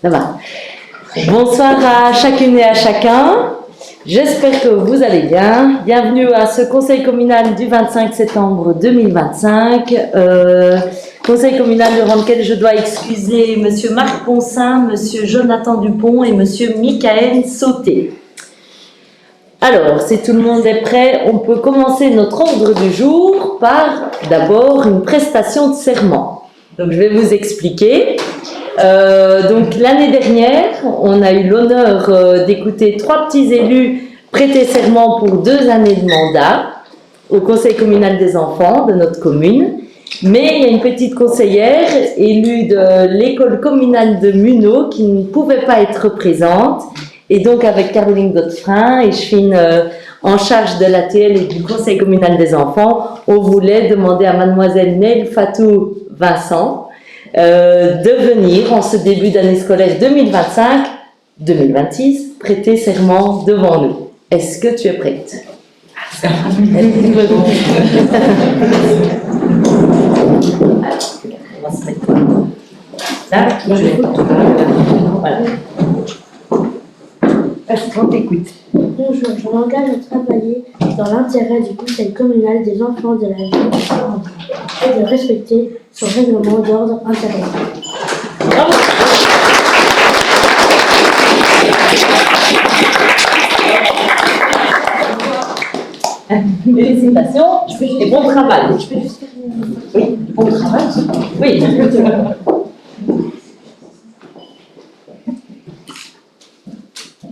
Ça va. Bonsoir à chacune et à chacun. J'espère que vous allez bien. Bienvenue à ce conseil communal du 25 septembre 2025. Conseil communal durant lequel je dois excuser Monsieur Marc Ponsin, Monsieur Jonathan Dupont et Monsieur Michael Sauté. Alors, si tout le monde est prêt, on peut commencer notre ordre du jour par d'abord une prestation de serment. Donc, je vais vous expliquer. Donc, l'année dernière, on a eu l'honneur d'écouter 3 petits élus prêter serment pour 2 années de mandat au Conseil communal des enfants de notre commune. Mais il y a une petite conseillère élue de l'école communale de Muneau qui ne pouvait pas être présente. Et donc, avec Caroline Godefrin et Chefine en charge de l'ATL et du Conseil communal des enfants, on voulait demander à mademoiselle Nel Fatou Vincent de venir en ce début d'année scolaire 2025-2026 prêter serment devant nous. Est-ce que tu es prête? On va se mettre là. Voilà. On t'écoute. Bonjour, je m'engage à travailler dans l'intérêt du Conseil communal des enfants de la ville et de respecter son règlement d'ordre intérieur. Bravo. Félicitations et bon travail. Je peux juste faire une... Oui, bon travail. Oui.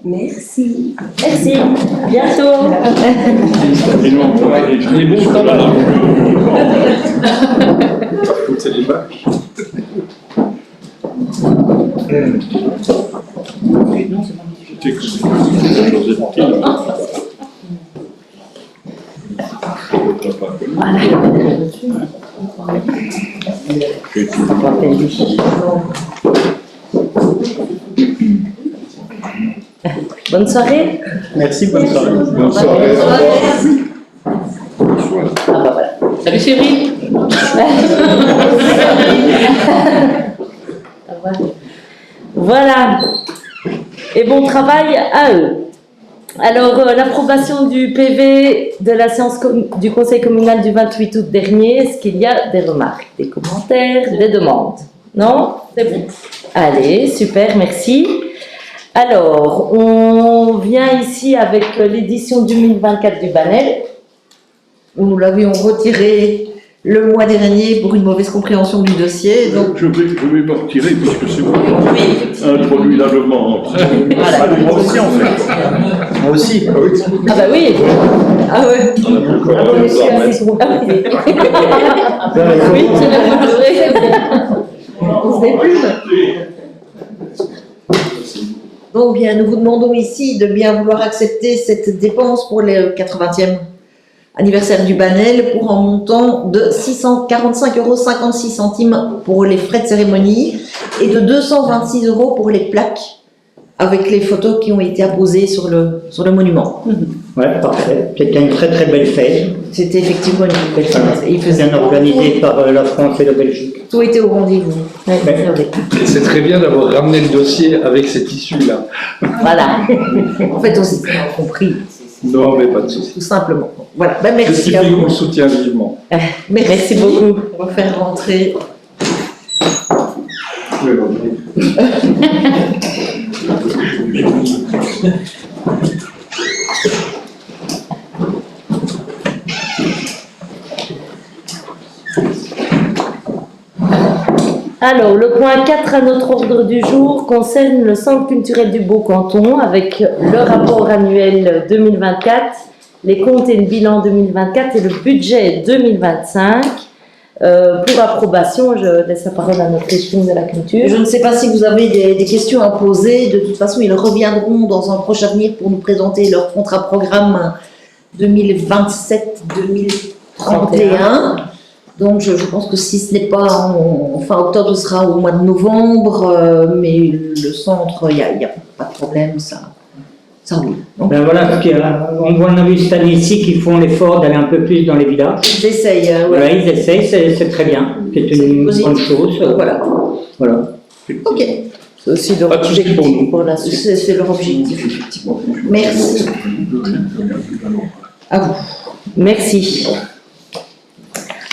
Merci. Merci. À bientôt. Et nous, on travaille les bons travail. C'est les bacs. Bonne soirée. Merci, bonne soirée. Bonne soirée. Ah bah voilà. Salut chérie. Voilà. Et bon travail à eux. Alors, l'approbation du PV de la séance du Conseil communal du 28 août dernier, est-ce qu'il y a des remarques, des commentaires, des demandes? Non? C'est bon. Allez, super, merci. Alors, on vient ici avec l'édition 2024 du Banel. Nous l'avions retiré le mois dernier pour une mauvaise compréhension du dossier. Donc... Je vais me retirer puisque c'est moi qui introduit la demande. Voilà. Moi aussi en fait. Moi aussi. Ah oui. Ah bah oui. Ah ouais. On a plus encore un peu de temps. Oui, tu l'as montré. On se déplume. Donc bien, nous vous demandons ici de bien vouloir accepter cette dépense pour le 80e anniversaire du Banel pour un montant de 645,56 € pour les frais de cérémonie et de 226 € pour les plaques avec les photos qui ont été apposées sur le monument. Ouais, parfait. C'était une très très belle fête. C'était effectivement une belle fête. Il faisait bien organisé par la France et la Belgique. Tout était au rendez-vous. Ouais, Et c'est très bien d'avoir ramené le dossier avec cette issue-là. voilà. En fait, on s'est bien compris. Non, mais pas de souci. Tout simplement. Voilà. Ben, C'est ce merci qui à fait vous. qu'on le soutient vivement. Merci beaucoup. On va faire rentrer. Alors, le point 4 à notre ordre du jour concerne le Centre culturel du Beau-Canton avec le rapport annuel 2024, les comptes et le bilan 2024 et le budget 2025. Pour approbation, je laisse la parole à notre échine de la culture. Je ne sais pas si vous avez des questions à poser. De toute façon, ils reviendront dans un proche avenir pour nous présenter leur contrat programme 2027-2031. Donc, je pense que si ce n'est pas en fin octobre, ce sera au mois de novembre. Mais le centre, il n'y a pas de problème, ça roule. Donc, Ben voilà, parce on a vu cette année-ci qu'ils font l'effort d'aller un peu plus dans les villages. ils essayent. Voilà, ils essayent, c'est très bien. C'est une positif. bonne chose. Voilà. Voilà. Ok. C'est aussi leur Pas de souci pour nous. pour la suite. C'est leur objectif, effectivement. Merci. À vous. Merci.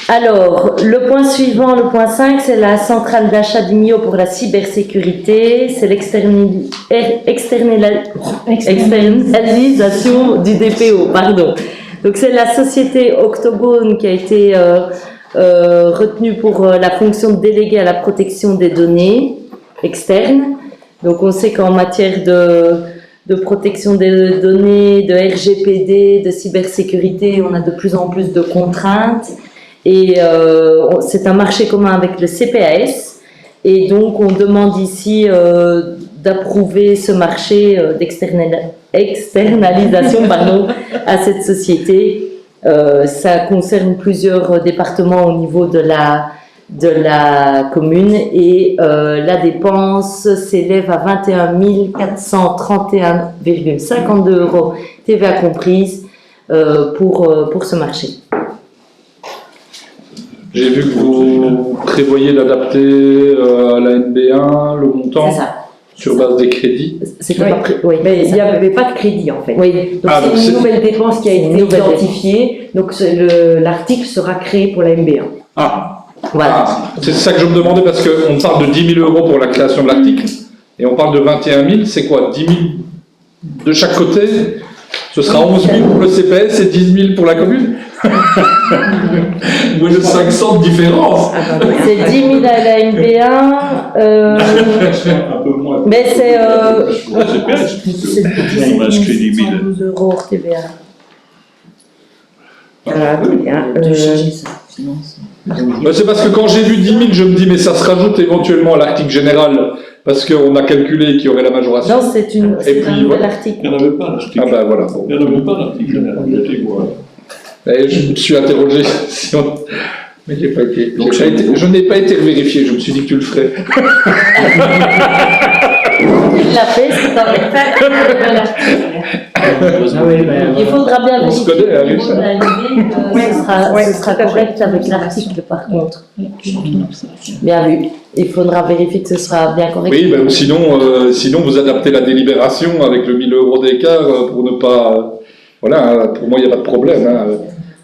Alors, le point suivant, le point 5, c'est la centrale d'achat d'IMIO pour la cybersécurité. C'est l'externalisation du DPO, pardon. Donc, c'est la société Octogone qui a été retenue pour la fonction de délégué à la protection des données externes. Donc, on sait qu'en matière de protection des données, de RGPD, de cybersécurité, on a de plus en plus de contraintes. Et c'est un marché commun avec le CPAS. Et donc, on demande ici d'approuver ce marché d'externalisation à cette société. Ça concerne plusieurs départements au niveau de la commune et la dépense s'élève à 21 431,52 € TVA comprise pour ce marché. J'ai vu que vous prévoyez d'adapter à la NB1 le montant C'est ça. sur base des crédits. C'était Oui. pas oui, Mais il c'est n'y ça. avait pas de crédit en fait. Oui. Donc Ah, donc c'est c'est- une nouvelle dépense qui a été Une nouvelle identifiée. Donc l'article sera créé pour la MB1. Ah, Voilà. c'est ça que je me demandais parce qu'on parle de 10 000 € pour la création de l'article et on parle de 21 000, c'est quoi 10 000 de chaque côté? Ce sera 11 000 pour le CPS et 10 000 pour la commune. Moins de 500 de différence. C'est 10 000 à la NB1. Un peu moins. Mais c'est Pour le CPS. c'est On inscrit 10 000. 12 € hors TVA. Voilà, bien. Ben, c'est parce que quand j'ai vu 10 000, je me dis, mais ça se rajoute éventuellement à l'article général, parce qu'on a calculé qu'il y aurait la majoration. Non, c'est un puis, nouvel voilà. article. Il n'y en avait pas l'article. Ah ben voilà. Bon. Il n'y en avait pas l'article général. J'étais voir. Et je me suis interrogé si on... Mais j'ai pas été... je n'ai pas été vérifié, je me suis dit que tu le ferais. Il l'a fait, c'est un Il faudra bien On se vérifier connaît, au niveau Alice. de la LB, ce sera correct avec l'article par contre. Bien vu. Il faudra vérifier que ce sera bien correct. Oui, ben, sinon vous adaptez la délibération avec le 1000 € d'écart pour ne pas... voilà, pour moi il n'y a pas de problème. Hein.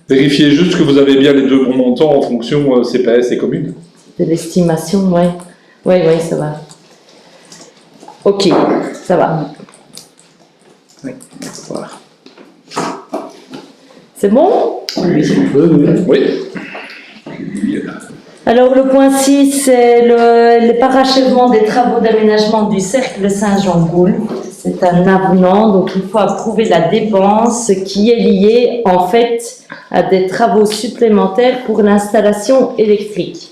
Vérifiez juste que vous avez bien les deux bons montants en fonction CPS et commune. De l'estimation, ouais. Oui, ça va. Ok, ça va. C'est bon? Oui. Alors le point 6, c'est le parachèvement des travaux d'aménagement du cercle Saint-Jean-Goul. C'est un avenant, donc il faut approuver la dépense qui est liée en fait à des travaux supplémentaires pour l'installation électrique.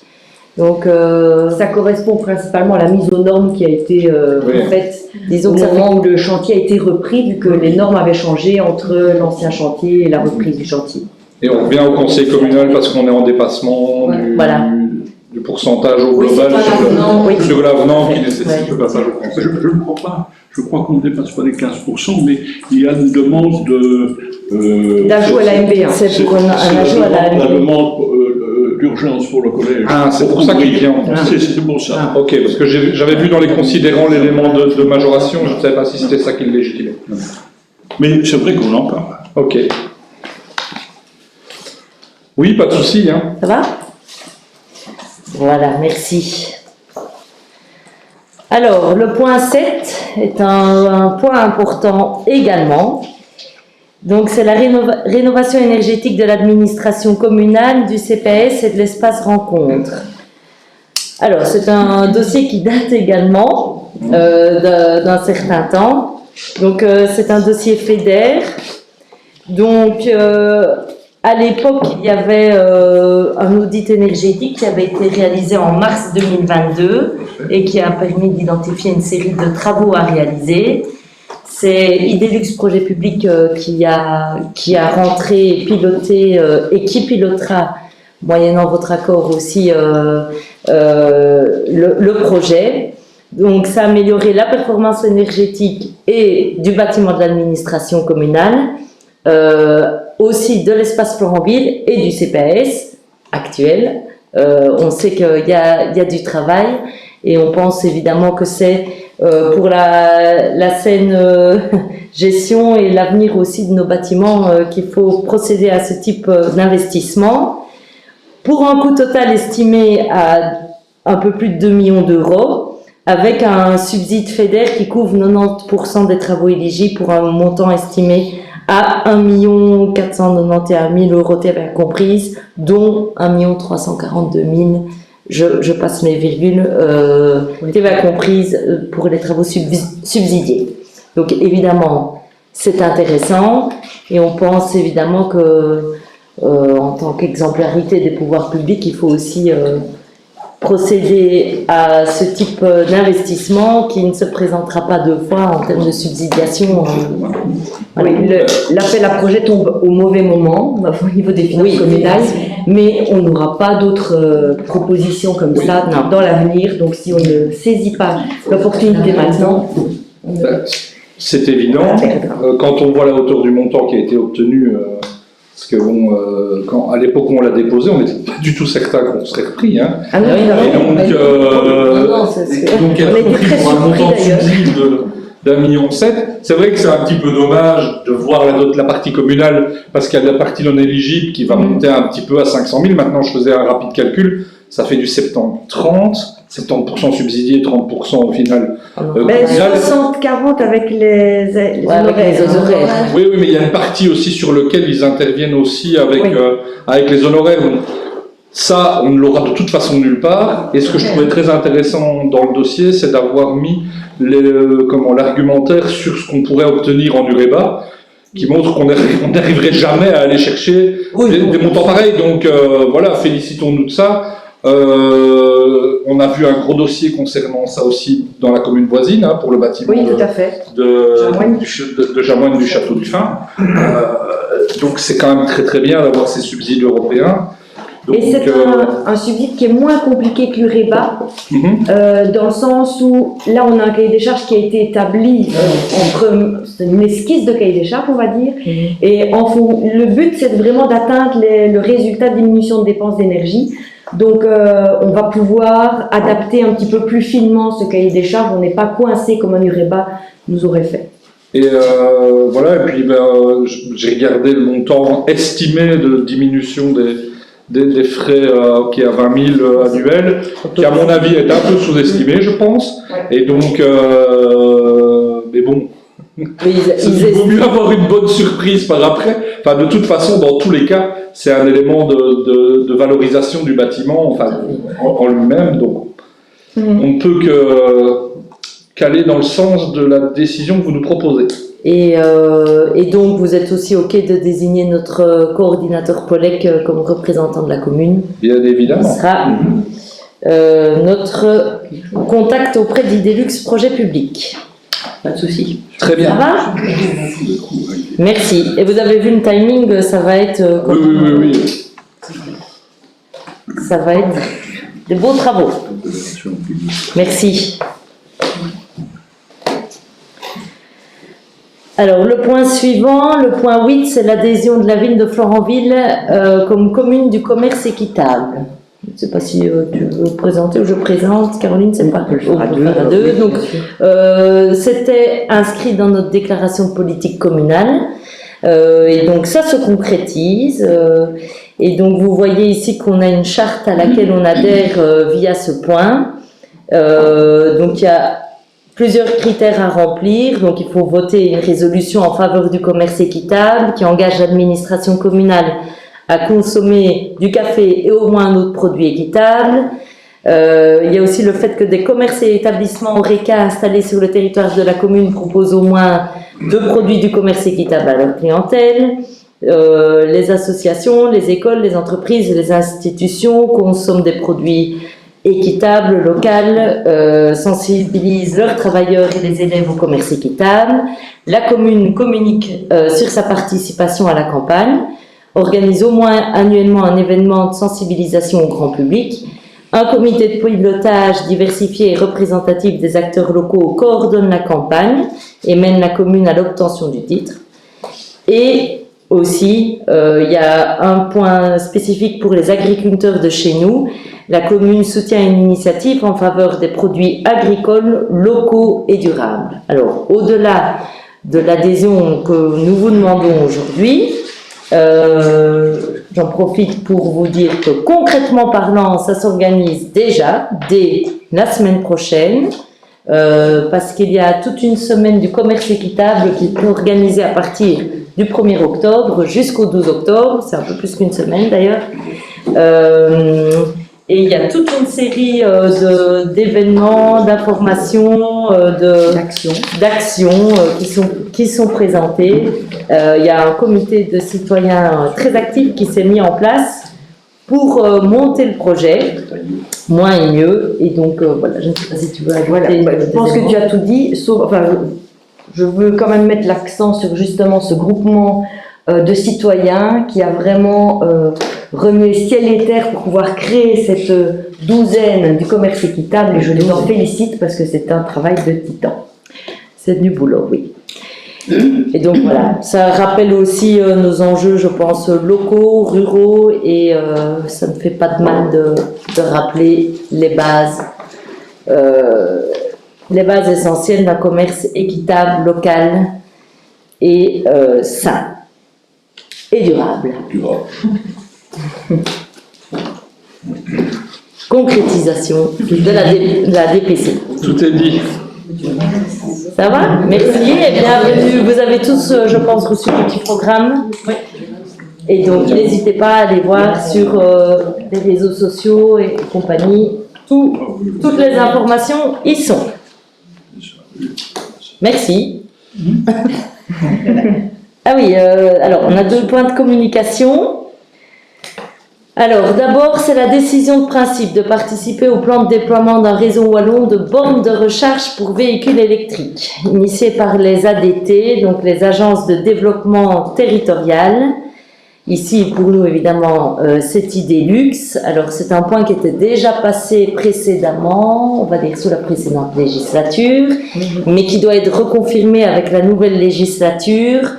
Donc Ça correspond principalement à la mise aux normes qui a été Oui. faite disons au que ça fait moment où le chantier a été repris, vu que les normes avaient changé entre l'ancien chantier et la reprise du chantier. Et on revient au conseil communal parce qu'on est en dépassement Voilà. du pourcentage au Oui, global c'est pas l'avenant, oui. sur l'avenant qui nécessite Ouais. le passage au conseil. Je ne crois pas. Je crois qu'on ne dépasse pas les 15%, mais il y a une demande de... D'ajout à la MB1. c'est pour un ajout à la La demande d'urgence pour le collège. Ah, c'est pour ça qu'il vient. C'est pour ça. Ok, parce que j'avais vu dans les considérants l'élément de majoration, je ne savais pas si c'était ça qui le légitimait. Mais c'est vrai qu'on en parle. Ok. Oui, pas de souci. Hein. Ça va? Voilà, merci. Alors, le point 7 est un point important également. Donc, c'est la rénovation énergétique de l'administration communale, du CPS et de l'espace rencontre. Alors, c'est un dossier qui date également d'un certain temps. Donc, c'est un dossier FEDER. Donc, à l'époque, il y avait un audit énergétique qui avait été réalisé en mars 2022 et qui a permis d'identifier une série de travaux à réaliser. C'est Idelux Projet Public qui a rentré, piloté et qui pilotera, moyennant votre accord aussi, le projet. Donc, ça a amélioré la performance énergétique et du bâtiment de l'administration communale, aussi de l'espace Florentville et du CPAS actuel. On sait qu'il y a du travail et on pense évidemment que c'est pour la saine gestion et l'avenir aussi de nos bâtiments qu'il faut procéder à ce type d'investissement. Pour un coût total estimé à un peu plus de 2 millions d'euros, avec un subside FEDER qui couvre 90% des travaux éligibles pour un montant estimé à 1 491 000 euros TVA comprise, dont 1 342 000, je passe mes virgules, TVA comprise pour les travaux subsidiés. Donc évidemment, c'est intéressant et on pense évidemment que en tant qu'exemplarité des pouvoirs publics, il faut aussi procéder à ce type d'investissement qui ne se présentera pas deux fois en termes de subsidiation. Oui, l'appel à projet tombe au mauvais moment au niveau des finances communales, mais on n'aura pas d'autres propositions comme ça dans l'avenir. Donc si on ne saisit pas l'opportunité maintenant, C'est évident. Quand on voit la hauteur du montant qui a été obtenu, parce que bon, à l'époque où on l'a déposé, on n'était pas du tout certain qu'on serait repris. Hein. Ah oui, Et donc, on a été très pour un montant de surpris, d'ailleurs. subside d'1,7 million. C'est vrai que c'est un petit peu dommage de voir la partie communale, parce qu'il y a la partie non éligible qui va monter un petit peu à 500 000. Maintenant, je faisais un rapide calcul, ça fait du 70-30, 70% subsidié, 30% au final. Mais communal. 60-40 avec les honoraires. Oui, mais il y a une partie aussi sur laquelle ils interviennent aussi avec les honoraires. Donc, ça, on ne l'aura de toute façon nulle part. Et ce que je trouvais très intéressant dans le dossier, c'est d'avoir mis l'argumentaire sur ce qu'on pourrait obtenir en UREBA, qui montre qu'on n'arriverait jamais à aller chercher des montants pareils. Donc voilà, félicitons-nous de ça. On a vu un gros dossier concernant ça aussi dans la commune voisine, pour le bâtiment Oui, tout à fait. de Jamoigne du Château du Fin. Donc c'est quand même très très bien d'avoir ces subsides européens. Donc, et c'est un subside qui est moins compliqué que l'UREBA, dans le sens où là on a un cahier des charges qui a été établi c'est une esquisse de cahier des charges, on va dire, et le but c'est vraiment d'atteindre le résultat de diminution de dépenses d'énergie. Donc on va pouvoir adapter un petit peu plus finement ce cahier des charges, on n'est pas coincé comme un UREBA nous aurait fait. Et voilà, et puis j'ai regardé le montant estimé de diminution des frais qui est à 20 000 annuels, qui à mon avis est un peu sous-estimé, je pense. Et donc, mais bon, il vaut mieux avoir une bonne surprise par après. Enfin, de toute façon, dans tous les cas, c'est un élément de valorisation du bâtiment, en lui-même. Donc, on ne peut qu'aller dans le sens de la décision que vous nous proposez. Et donc, vous êtes aussi OK de désigner notre coordinateur POLEC comme représentant de la commune. Bien évidemment. Ce sera notre contact auprès d'Idelux Projet Public. Pas de souci. Très bien. Ça va ? Merci. Et vous avez vu le timing, ça va être... Oui. Ça va être des beaux travaux. Merci. Alors, le point suivant, le point 8, c'est l'adhésion de la ville de Florenville comme commune du commerce équitable. Je ne sais pas si tu veux présenter ou je présente. Caroline, c'est pas à deux. Donc, c'était inscrit dans notre déclaration de politique communale. Et donc, ça se concrétise. Et donc, vous voyez ici qu'on a une charte à laquelle on adhère via ce point. Donc, il y a plusieurs critères à remplir. Donc, il faut voter une résolution en faveur du commerce équitable qui engage l'administration communale à consommer du café et au moins un autre produit équitable. Il y a aussi le fait que des commerces et établissements ORECA installés sur le territoire de la commune proposent au moins 2 produits du commerce équitable à leur clientèle. Les associations, les écoles, les entreprises et les institutions consomment des produits équitables, locales, sensibilisent leurs travailleurs et les élèves au commerce équitable. La commune communique sur sa participation à la campagne, organise au moins annuellement un événement de sensibilisation au grand public. Un comité de pilotage diversifié et représentatif des acteurs locaux coordonne la campagne et mène la commune à l'obtention du titre. Et aussi. Il y a un point spécifique pour les agriculteurs de chez nous. La commune soutient une initiative en faveur des produits agricoles locaux et durables. Alors, au-delà de l'adhésion que nous vous demandons aujourd'hui, j'en profite pour vous dire que concrètement parlant, ça s'organise déjà dès la semaine prochaine, parce qu'il y a toute une semaine du commerce équitable qui est organisée à partir du 1er octobre jusqu'au 12 octobre, c'est un peu plus qu'une semaine d'ailleurs. Et il y a toute une série d'événements, d'informations, d'actions qui sont présentées. Il y a un comité de citoyens très actif qui s'est mis en place pour monter le projet, moins et mieux. Et donc, voilà, je ne sais pas si tu veux ajouter. Voilà, je pense que tu as tout dit, sauf, enfin, je veux quand même mettre l'accent sur justement ce groupement de citoyens qui a vraiment remué ciel et terre pour pouvoir créer cette douzaine du commerce équitable, et je les en félicite parce que c'est un travail de titan. C'est du boulot, oui. Et donc voilà, ça rappelle aussi nos enjeux, je pense, locaux, ruraux, et ça ne fait pas de mal de rappeler les bases essentielles d'un commerce équitable, local et sain et durable. Concrétisation de la DPC. Tout est dit. Ça va? Merci et bienvenue. Vous avez tous, je pense, reçu le petit programme. Oui. Et donc, n'hésitez pas à aller voir sur les réseaux sociaux et compagnie. Toutes les informations y sont. Merci. Ah oui, alors on a 2 points de communication. Alors, d'abord, c'est la décision de principe de participer au plan de déploiement d'un réseau wallon de bornes de recharge pour véhicules électriques, initié par les ADT, donc les agences de développement territorial. Ici, pour nous, évidemment, cette idée luxe. Alors, c'est un point qui était déjà passé précédemment, on va dire sous la précédente législature, mais qui doit être reconfirmé avec la nouvelle législature.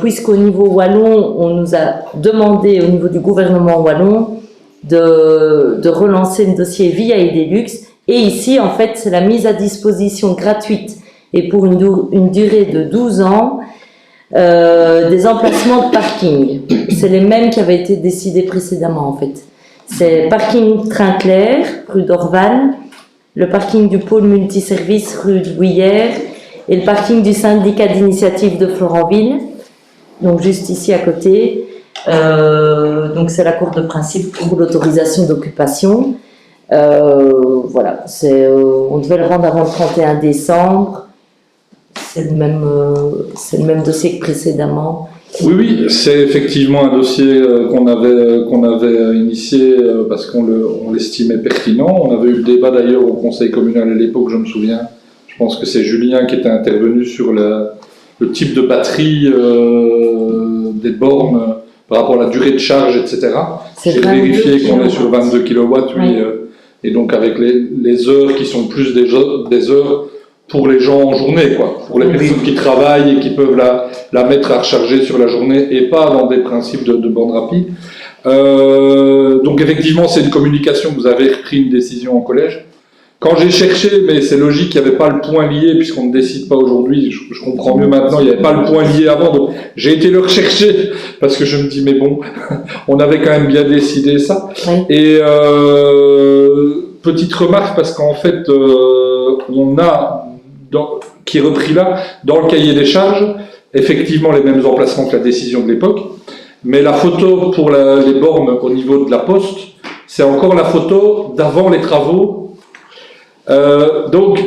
Puisqu'au niveau wallon, on nous a demandé au niveau du gouvernement wallon de relancer le dossier via Idélux. Et ici, en fait, c'est la mise à disposition gratuite et pour une durée de 12 ans des emplacements de parking. C'est les mêmes qui avaient été décidés précédemment, en fait. C'est parking Train-Clair, rue d'Orval, le parking du pôle multiservice, rue de Bouillère, et le parking du syndicat d'initiative de Florentville. Donc juste ici à côté, donc c'est l'accord de principe pour l'autorisation d'occupation. Voilà, on devait le rendre avant le 31 décembre. C'est le même dossier que précédemment. Oui, c'est effectivement un dossier qu'on avait initié parce qu'on l'estimait pertinent. On avait eu le débat d'ailleurs au conseil communal à l'époque, je me souviens. Je pense que c'est Julien qui était intervenu sur le type de batterie des bornes par rapport à la durée de charge, etc. J'ai vérifié qu'on est sur 22 kW, oui, et donc avec les heures qui sont plus des heures pour les gens en journée, quoi, pour les personnes qui travaillent et qui peuvent la mettre à recharger sur la journée et pas dans des principes de bornes rapides. Donc effectivement, c'est une communication, vous avez pris une décision en collège. Quand j'ai cherché, mais c'est logique, il n'y avait pas le point lié, puisqu'on ne décide pas aujourd'hui, je comprends mieux maintenant, il n'y avait pas le point lié avant, donc j'ai été le rechercher, parce que je me dis, mais bon, on avait quand même bien décidé ça. Oui. Et petite remarque, parce qu'en fait, on a, qui est repris là, dans le cahier des charges, effectivement les mêmes emplacements que la décision de l'époque, mais la photo pour les bornes au niveau de la poste, c'est encore la photo d'avant les travaux. Donc,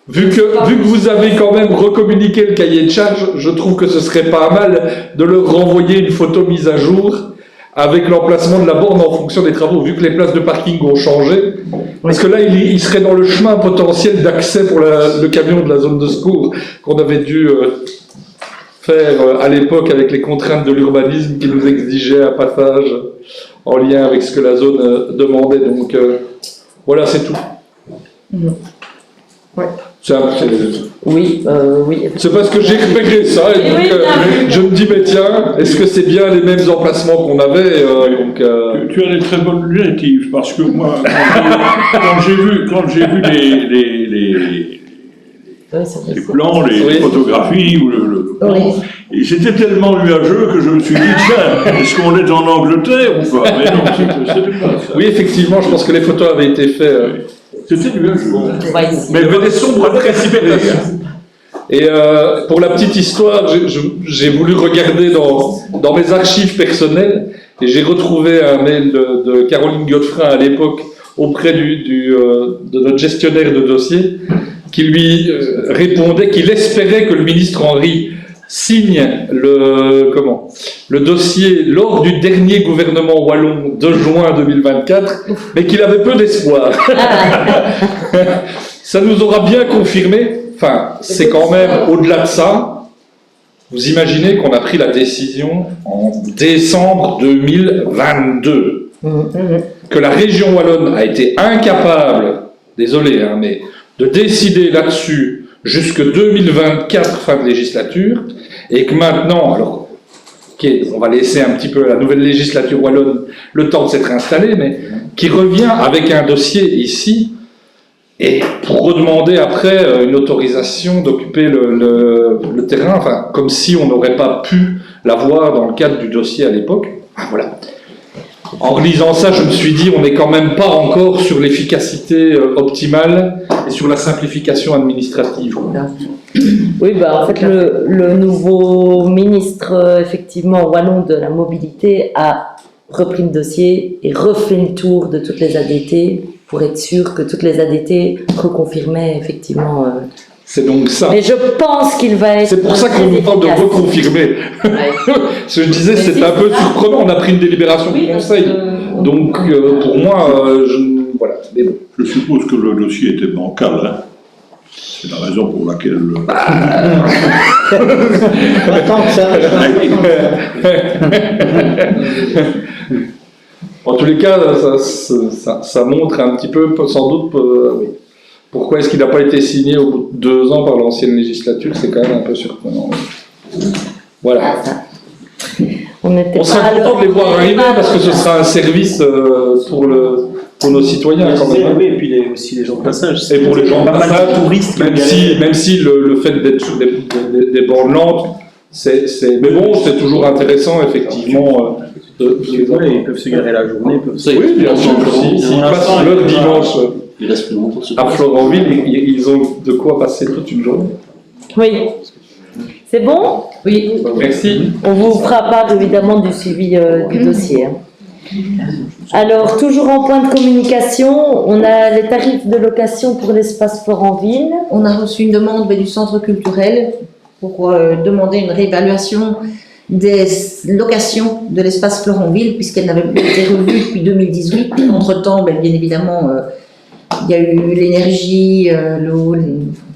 vu que vous avez quand même recommuniqué le cahier de charge, je trouve que ce serait pas mal de leur renvoyer une photo mise à jour avec l'emplacement de la borne en fonction des travaux, vu que les places de parking ont changé. Parce que là, il serait dans le chemin potentiel d'accès pour le camion de la zone de secours qu'on avait dû faire à l'époque avec les contraintes de l'urbanisme qui nous exigeaient un passage en lien avec ce que la zone demandait. Donc, voilà, c'est tout. Ouais. Oui, oui. C'est parce que j'ai repéré ça, et donc je me dis, mais tiens, est-ce que c'est bien les mêmes emplacements qu'on avait Tu as des très bonnes lunettes, Yves, parce que moi, quand j'ai vu les plans, les photographies, ou le et c'était tellement nuageux que je me suis dit, tiens, est-ce qu'on est en Angleterre ou pas? Mais non, c'était pas ça. Oui, effectivement, je pense que les photos avaient été faites. C'était nuageux. Mais il venait sombre très précipité. Et pour la petite histoire, j'ai voulu regarder dans mes archives personnelles et j'ai retrouvé un mail de Caroline Godefrin à l'époque auprès de notre gestionnaire de dossier qui lui répondait qu'il espérait que le ministre Henry signe le dossier lors du dernier gouvernement wallon de juin 2024, mais qu'il avait peu d'espoir. Ça nous aura bien confirmé. Enfin, c'est quand même au-delà de ça. Vous imaginez qu'on a pris la décision en décembre 2022, que la région wallonne a été incapable, désolé, mais de décider là-dessus jusque 2024, fin de législature, et que maintenant, alors, ok, on va laisser un petit peu la nouvelle législature wallonne le temps de s'être installée, mais qui revient avec un dossier ici, et pour redemander après une autorisation d'occuper le terrain, enfin, comme si on n'aurait pas pu l'avoir dans le cadre du dossier à l'époque. Voilà. En relisant ça, je me suis dit, on n'est quand même pas encore sur l'efficacité optimale et sur la simplification administrative. Oui, en fait, le nouveau ministre, effectivement, wallon de la mobilité a repris le dossier et refait le tour de toutes les ADT pour être sûr que toutes les ADT reconfirmaient effectivement. C'est donc ça. Mais je pense qu'il va être. C'est pour ça qu'on nous parle de reconfirmer. Je disais, c'est un peu surprenant. On a pris une délibération du Conseil. Donc, pour moi, voilà. Mais bon. Je suppose que le dossier était bancal. Hein. C'est la raison pour laquelle. Tant que ça. En tous les cas, ça montre un petit peu, sans doute, oui. Pourquoi est-ce qu'il n'a pas été signé au bout de 2 ans par l'ancienne législature? C'est quand même un peu surprenant. Voilà. On sera content de les voir arriver parce que ce sera un service pour nos citoyens quand même. Oui, et puis aussi les gens de passage. Et pour les gens de passage, touristes, même si le fait d'être sur des bornes lentes, mais bon, c'est toujours intéressant effectivement. Ils peuvent se garer la journée. Oui, bien sûr. S'ils passent leur dimanche à Florentville, ils ont de quoi passer toute une journée. Oui. C'est bon? Oui. Merci. On vous fera part évidemment du suivi du dossier. Alors, toujours en point de communication, on a les tarifs de location pour l'espace Florentville. On a reçu une demande du centre culturel pour demander une réévaluation des locations de l'espace Florentville, puisqu'elle n'avait plus été revue depuis 2018. Entre-temps, bien évidemment, il y a eu l'énergie, l'eau,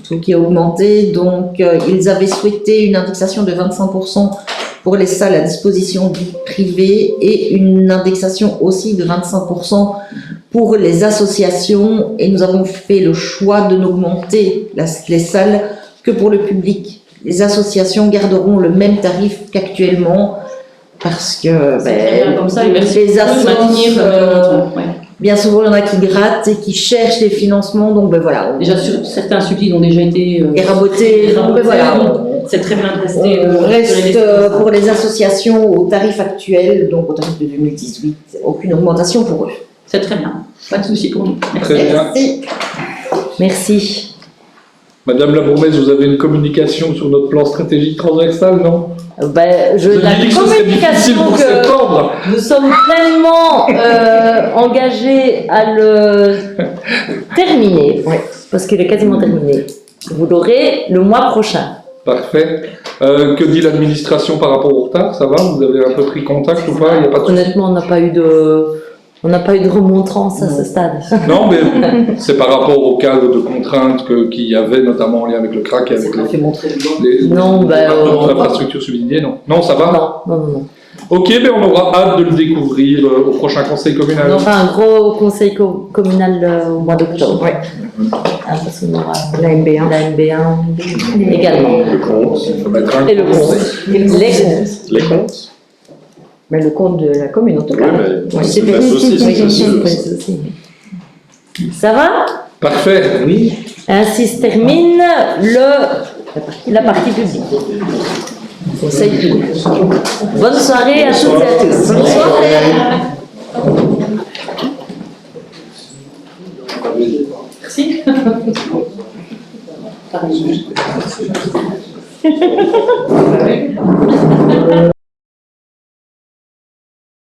tout qui a augmenté. Donc, ils avaient souhaité une indexation de 25% pour les salles à disposition du privé et une indexation aussi de 25% pour les associations. Et nous avons fait le choix de n'augmenter les salles que pour le public. Les associations garderont le même tarif qu'actuellement parce que comme ça, les associations, bien souvent il y en a qui grattent et qui cherchent des financements, donc voilà. Déjà, certains subsides ont déjà été rabotés, donc voilà. C'est très bien de rester. On reste pour les associations au tarif actuel, donc au tarif de 2018, aucune augmentation pour eux. C'est très bien, pas de souci pour nous. Très bien. Merci. Madame la bourgmestre, vous avez une communication sur notre plan stratégique transversal, non? La dit que ce serait difficile communication pour que septembre. nous sommes pleinement engagés à le terminer, parce qu'il est quasiment terminé. Vous l'aurez le mois prochain. Parfait. Que dit l'administration par rapport au retard? Ça va? Vous avez un peu pris contact ou pas? Il y a pas de... Honnêtement, on n'a pas eu de remontrance à ce stade. Non, mais c'est par rapport au cadre de contraintes qu'il y avait, notamment en lien avec le CRAC et avec Non, l'infrastructure subsidiée, non? Non, ça va? Non. Ok, ben on aura hâte de le découvrir au prochain conseil communal. On aura un gros conseil communal au mois d'octobre. Oui. Parce qu'on aura La MB1. la MB1 également. Le compte. Il faut mettre un Et le compte. conseil. Les comptes. Les comptes. Mais le compte de la commune, en tout cas. Oui, C'est mais vrai. aussi, Oui, c'est sûr. aussi. Ça va? Parfait. Oui. Ainsi se termine la partie publique. Conseil public. Bonne soirée à toutes et à tous. Bonne soirée. Merci.